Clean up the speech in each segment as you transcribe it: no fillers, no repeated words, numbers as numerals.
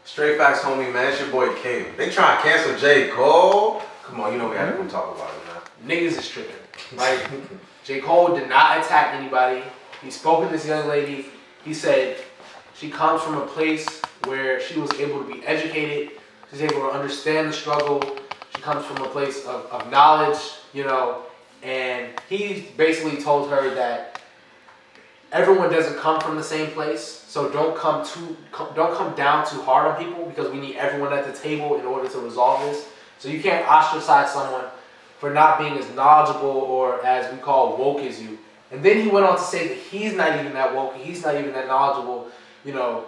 Straight facts, homie, man. It's your boy K. They trying to cancel J.Cole. Come on, you know we had to come talk about it, man. Niggas is tripping. Like, J.Cole did not attack anybody. He spoke to this young lady. He said she comes from a place where she was able to be educated. She's able to understand the struggle. She comes from a place of knowledge, you know. And he basically told her that everyone doesn't come from the same place, so don't come down too hard on people, because we need everyone at the table in order to resolve this. So you can't ostracize someone for not being as knowledgeable or as we call woke as you. And then he went on to say that he's not even that woke, he's not even that knowledgeable, you know,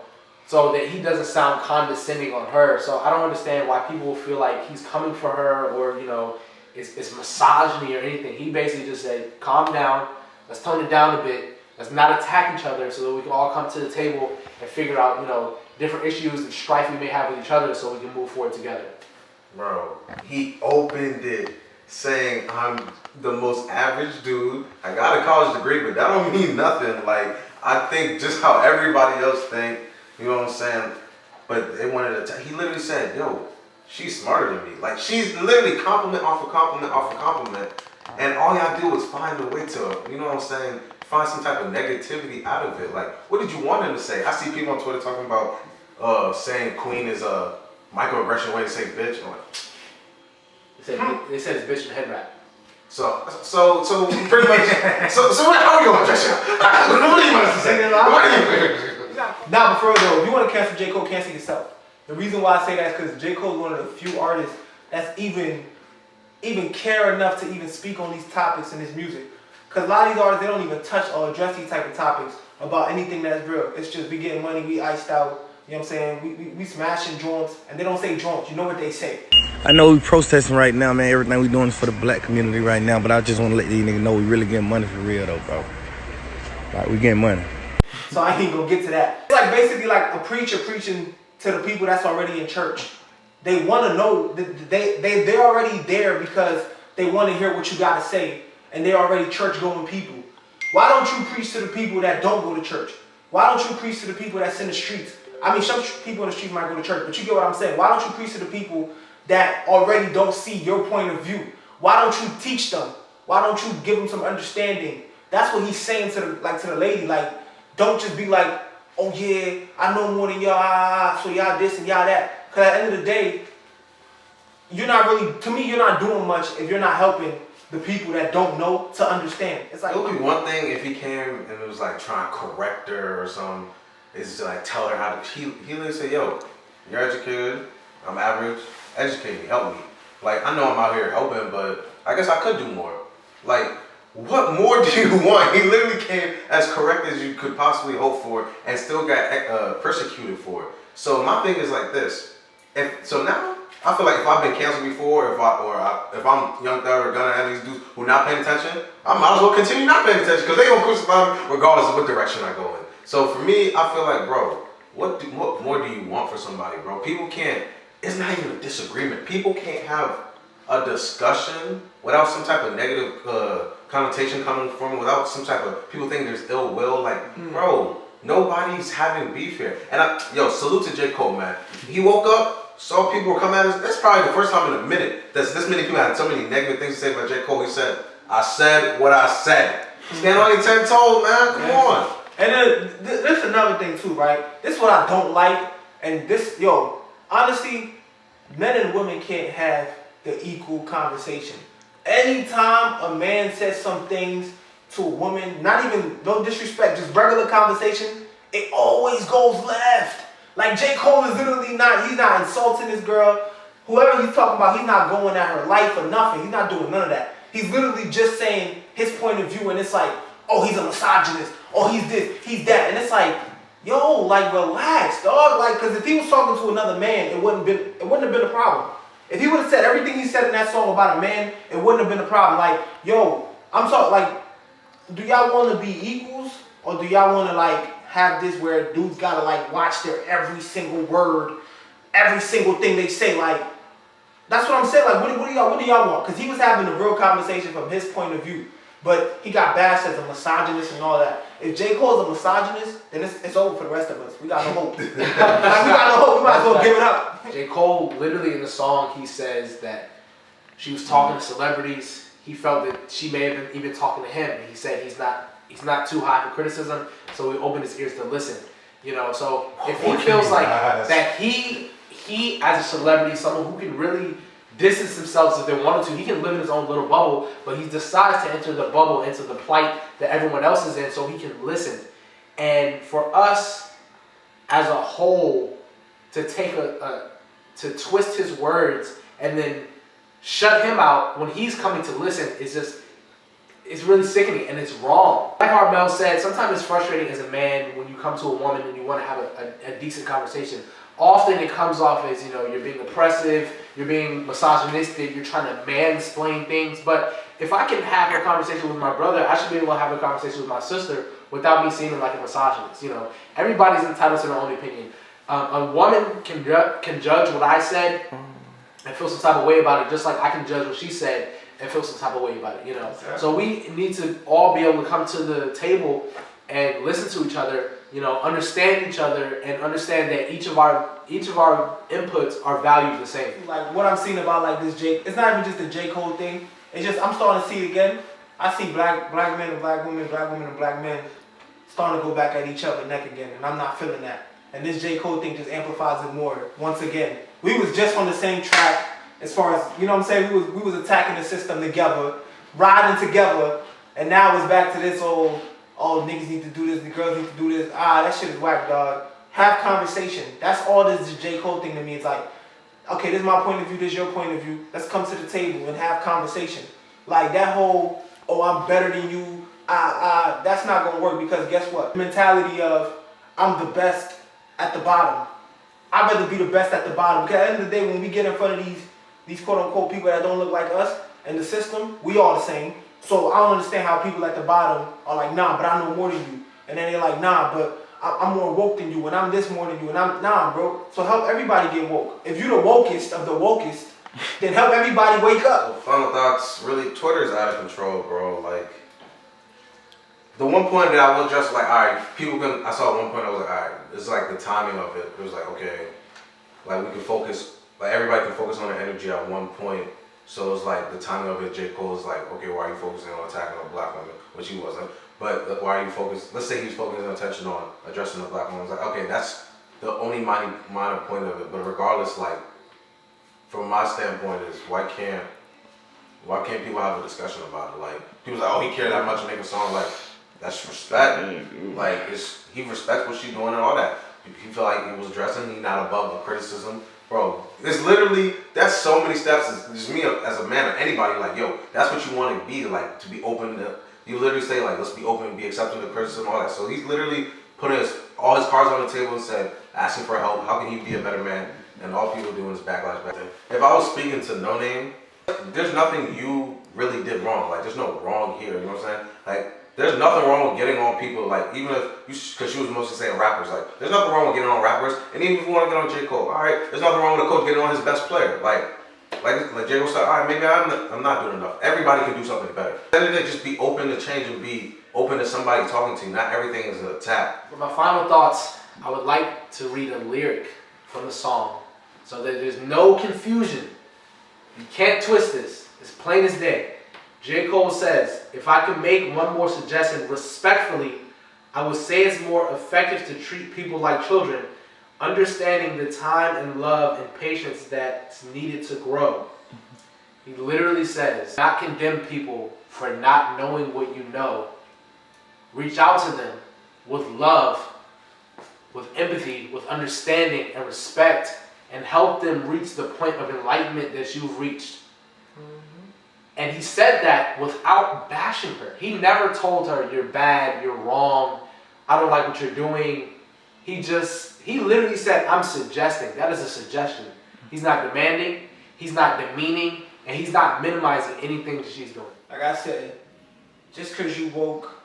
so that he doesn't sound condescending on her. So I don't understand why people feel like he's coming for her, or, you know, it's misogyny or anything. He basically just said, calm down, let's tone it down a bit, let's not attack each other, so that we can all come to the table and figure out, you know, different issues and strife we may have with each other, so we can move forward together. Bro, he opened it saying, I'm the most average dude. I got a college degree, but that don't mean nothing. Like, I think just how everybody else think, you know what I'm saying? But they wanted to, he literally said, yo, she's smarter than me. Like, she's literally compliment off of compliment off of compliment. And all y'all do is find a way to, you know what I'm saying, find some type of negativity out of it. Like, what did you want him to say? I see people on Twitter talking about saying queen is a microaggression way to say bitch. I'm like, they said it's bitch in the head wrap. So pretty much. so how are you gonna address it? What do you want us to say? Nah, but for real though, if you want to cancel J. Cole, cancel yourself. The reason why I say that is because J. Cole is one of the few artists that's even care enough to even speak on these topics in his music. Because a lot of these artists, they don't even touch or address these type of topics about anything that's real. It's just we getting money, we iced out, you know what I'm saying? We smashing joints, and they don't say joints, you know what they say. I know we protesting right now, man. Everything we doing is for the black community right now, but I just want to let these niggas know we really getting money for real though, bro. Like, we getting money. So I ain't gonna get to that. It's like basically like a preacher preaching to the people that's already in church. They want to know, they're already there because they want to hear what you got to say, and they're already church-going people. Why don't you preach to the people that don't go to church? Why don't you preach to the people that's in the streets? I mean, some people in the streets might go to church, but you get what I'm saying. Why don't you preach to the people that already don't see your point of view? Why don't you teach them? Why don't you give them some understanding? That's what he's saying to the lady. Like, don't just be like, oh yeah, I know more than y'all, so y'all this and y'all that. Because at the end of the day, you're not really, to me, you're not doing much if you're not helping the people that don't know to understand. It's like, it would be one thing if he came and it was like trying to correct her or something. It's just like tell her how to. He literally said, yo, you're educated, I'm average, educate me, help me. Like, I know I'm out here helping, but I guess I could do more. Like, what more do you want? He literally came as correct as you could possibly hope for and still got persecuted for it. So my thing is like this. So now, I feel like if I've been canceled before, if I'm Young Thug or Gunna and these dudes who not paying attention, I might as well continue not paying attention because they gonna crucify me regardless of what direction I go in. So for me, I feel like, bro, what more do you want for somebody, bro? People can't. It's not even a disagreement. People can't have a discussion without some type of negative connotation coming from, without some type of people think there's ill will. Like, bro, nobody's having beef here. And salute to J. Cole, man. He woke up, saw people come at us. That's probably the first time in a minute that this many people had so many negative things to say about J. Cole. He said, I said what I said. Stand on your 10 toes, man. Come on. And then there's another thing too, right? This is what I don't like. And this, honestly, men and women can't have the equal conversation. Anytime a man says some things to a woman, not even, no disrespect, just regular conversation, it always goes left. Like, J. Cole is literally he's not insulting this girl. Whoever he's talking about, he's not going at her life or nothing. He's not doing none of that. He's literally just saying his point of view, and it's like, oh, he's a misogynist. Oh, he's this, he's that. And it's like, yo, like, relax, dog. Like, because if he was talking to another man, it wouldn't have been a problem. If he would have said everything he said in that song about a man, it wouldn't have been a problem. Like, yo, I'm talking, like, do y'all want to be equals? Or do y'all want to, like, have this where dudes got to, like, watch their every single word, every single thing they say? Like, that's what I'm saying. Like, what do y'all want? Because he was having a real conversation from his point of view. But he got bashed as a misogynist and all that. If J. Cole's a misogynist, then it's over for the rest of us. We got no hope. We got no hope. We might as gonna give it up. J. Cole, literally in the song, he says that she was talking to celebrities. He felt that she may have been even talking to him. And he said he's not too high for criticism, so he opened his ears to listen. You know, so if he feels like that he as a celebrity, someone who can really distance themselves if they wanted to, he can live in his own little bubble, but he decides to enter the bubble into the plight that everyone else is in so he can listen. And for us as a whole to take to twist his words and then shut him out when he's coming to listen is just, it's really sickening and it's wrong. Like Mel said, sometimes it's frustrating as a man when you come to a woman and you want to have a decent conversation. Often it comes off as, you know, you're being oppressive, you're being misogynistic, you're trying to mansplain things. But if I can have a conversation with my brother, I should be able to have a conversation with my sister without me seeming like a misogynist. You know, everybody's entitled to their own opinion. A woman can judge what I said and feel some type of way about it, just like I can judge what she said and feel some type of way about it, you know. Exactly. So we need to all be able to come to the table and listen to each other, you know, understand each other and understand that each of our inputs are valued the same. Like what I'm seeing about like this it's not even just the J. Cole thing. It's just I'm starting to see it again. I see black men and black women and black men starting to go back at each other neck again, and I'm not feeling that. And this J. Cole thing just amplifies it more. Once again, we was just on the same track as far as, you know what I'm saying, we was attacking the system together, riding together, and now it's back to this old, oh, niggas need to do this, the girls need to do this. That shit is whack, dog. Have conversation. That's all this J. Cole thing to me. It's like, okay, this is my point of view, this is your point of view. Let's come to the table and have conversation. Like that whole, oh, I'm better than you, that's not gonna work, because guess what? The mentality of, I'm the best at the bottom. I'd rather be the best at the bottom, because at the end of the day, when we get in front of these quote-unquote people that don't look like us in the system, we all the same. So I don't understand how people at the bottom are like, nah, but I know more than you. And then they're like, nah, but I'm more woke than you, and I'm this more than you, and I'm, nah, bro. So help everybody get woke. If you're the wokest of the wokest, then help everybody wake up. Well, final thoughts, really, Twitter's out of control, bro. Like, the one point that I will address, like, all right, I saw at one point, I was like, all right, it's like the timing of it. It was like, okay, like we can focus, like everybody can focus on their energy at one point. So it's like the timing of it, J. Cole is like, okay, why are you focusing on attacking a black woman? Which he wasn't. But why are you focused, let's say he's focusing attention on addressing the black woman. It's like, okay, that's the only minor point of it. But regardless, like, from my standpoint is, why can't people have a discussion about it? Like, people's like, oh, he cared that much to make a song. Like, that's respect. Like, he respects what she's doing and all that. He feel like he was dressing, he not above the criticism. Bro, it's literally, that's so many steps. It's just me as a man or anybody, like, yo, that's what you want to be, like, to be open to, you literally say, like, let's be open, be accepting of criticism, all that. So he's literally putting all his cards on the table and said, asking for help, how can he be a better man? And all people doing is backlash back then. If I was speaking to Noname, there's nothing you really did wrong. Like, there's no wrong here, you know what I'm saying? Like, there's nothing wrong with getting on people, like, even if, because she was mostly saying rappers, like, there's nothing wrong with getting on rappers, and even if you want to get on J. Cole, all right, there's nothing wrong with a coach getting on his best player. Like J. Cole said, all right, maybe I'm not doing enough. Everybody can do something better. Then they just be open to change and be open to somebody talking to you. Not everything is an attack. For my final thoughts, I would like to read a lyric from the song so that there's no confusion. You can't twist this. It's plain as day. J. Cole says, if I could make one more suggestion respectfully, I would say it's more effective to treat people like children, understanding the time and love and patience that's needed to grow. He literally says, not condemn people for not knowing what you know. Reach out to them with love, with empathy, with understanding and respect, and help them reach the point of enlightenment that you've reached. And he said that without bashing her. He never told her, you're bad, you're wrong, I don't like what you're doing. He literally said, I'm suggesting. That is a suggestion. He's not demanding, he's not demeaning, and he's not minimizing anything that she's doing. Like I said, just because you woke,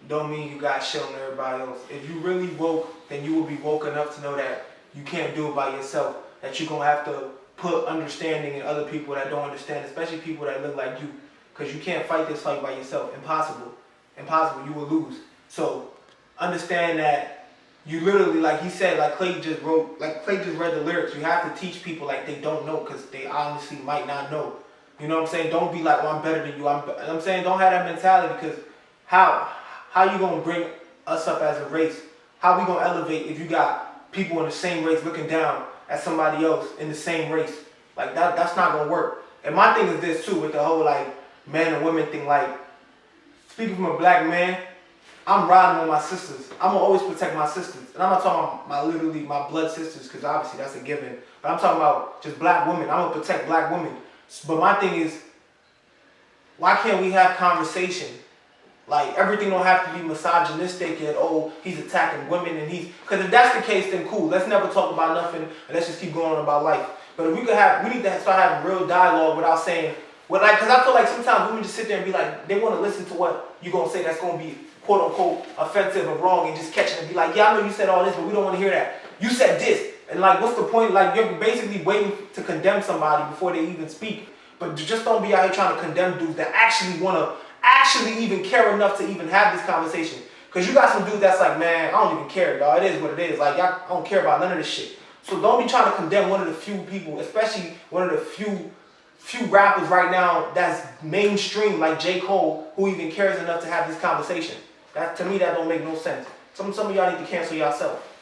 don't mean you got shit on everybody else. If you really woke, then you will be woke enough to know that you can't do it by yourself. That you're going to have to put understanding in other people that don't understand, especially people that look like you. Because you can't fight this fight by yourself. Impossible. Impossible. You will lose. So understand that you literally, like he said, like Clay just read the lyrics. You have to teach people like they don't know because they honestly might not know. You know what I'm saying? Don't be like, well, I'm better than you. I'm saying don't have that mentality because how you gonna bring us up as a race? How we gonna elevate if you got people in the same race looking down at somebody else in the same race? Like that's not gonna work. And my thing is this too with the whole like man and women thing. Like speaking from a black man, I'm riding with my sisters. I'm gonna always protect my sisters, and I'm not talking about my blood sisters because obviously that's a given. But I'm talking about just black women. I'm gonna protect black women. But my thing is, why can't we have conversation? Like everything don't have to be misogynistic and oh he's attacking women and because if that's the case then cool. Let's never talk about nothing and let's just keep going on about life. But if we need to start having real dialogue without saying because I feel like sometimes women just sit there and be like they want to listen to what you gonna say that's gonna be quote unquote offensive or wrong and just catch it and be like yeah I know you said all this but we don't want to hear that. You said this and like what's the point? Like you're basically waiting to condemn somebody before they even speak. But just don't be out here trying to condemn dudes that actually even care enough to even have this conversation. Because you got some dudes that's like, man, I don't even care, dog. It is what it is. Like, I don't care about none of this shit. So don't be trying to condemn one of the few people, especially one of the few rappers right now that's mainstream, like J.Cole, who even cares enough to have this conversation. To me, that don't make no sense. Some of y'all need to cancel yourself.